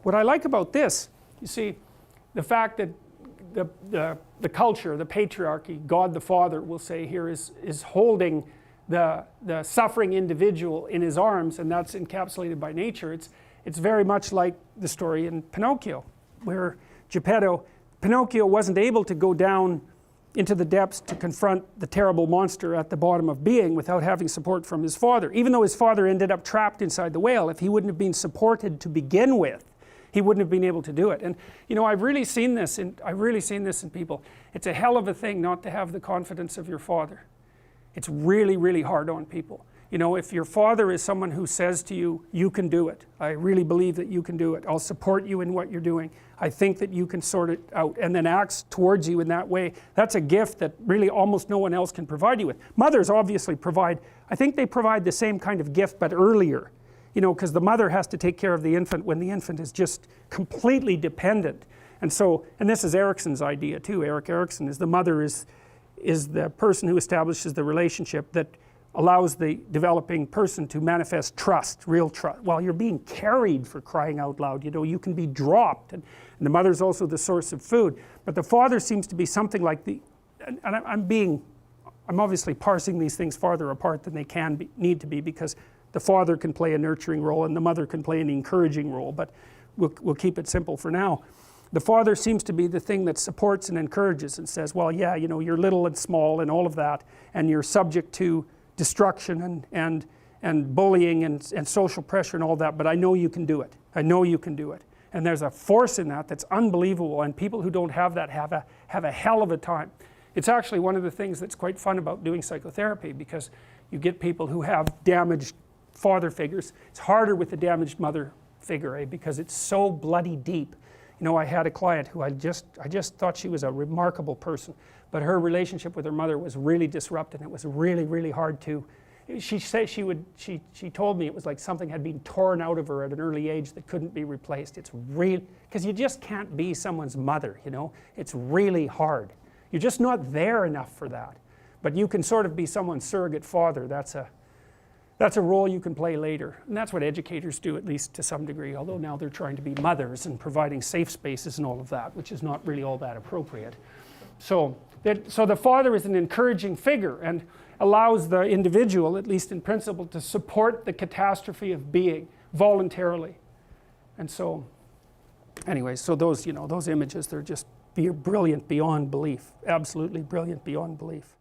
what I like about this, you see, the fact that the culture, the patriarchy, God the Father will say here is holding the suffering individual in his arms, and that's encapsulated by nature. It's very much like the story in Pinocchio, where Pinocchio wasn't able to go down into the depths to confront the terrible monster at the bottom of being without having support from his father. Even though his father ended up trapped inside the whale, if he wouldn't have been supported to begin with, he wouldn't have been able to do it. And you know, I've really seen this in people. It's a hell of a thing not to have the confidence of your father. It's really, really hard on people. You know, if your father is someone who says to you, you can do it, I really believe that you can do it, I'll support you in what you're doing, I think that you can sort it out, and then acts towards you in that way, that's a gift that really almost no one else can provide you with. Mothers obviously provide, I think they provide the same kind of gift but earlier, you know, because the mother has to take care of the infant when the infant is just completely dependent. And so, and this is Erickson's idea too, Erik Erikson, is the mother is the person who establishes the relationship that allows the developing person to manifest trust, real trust. While you're being carried, for crying out loud, you know, you can be dropped, and the mother's also the source of food. But the father seems to be something like the, and I'm obviously parsing these things farther apart than they need to be, because the father can play a nurturing role and the mother can play an encouraging role, but we'll keep it simple for now. The father seems to be the thing that supports and encourages and says, well, yeah, you know, you're little and small and all of that, and you're subject to destruction and bullying and social pressure and all that, but I know you can do it. I know you can do it. And there's a force in that that's unbelievable, and people who don't have that have a hell of a time. It's actually one of the things that's quite fun about doing psychotherapy, because you get people who have damaged father figures. It's harder with the damaged mother figure, because it's so bloody deep. You know, I had a client who I just thought she was a remarkable person, but her relationship with her mother was really disrupted, and it was really, really hard to, she told me it was like something had been torn out of her at an early age that couldn't be replaced. It's real, because you just can't be someone's mother, you know, it's really hard. You're just not there enough for that. But you can sort of be someone's surrogate father. That's a role you can play later, and that's what educators do, at least to some degree, although now they're trying to be mothers and providing safe spaces and all of that, which is not really all that appropriate. So the father is an encouraging figure and allows the individual, at least in principle, to support the catastrophe of being voluntarily. And so anyway, so those, you know, those images, they're just brilliant beyond belief, absolutely brilliant beyond belief.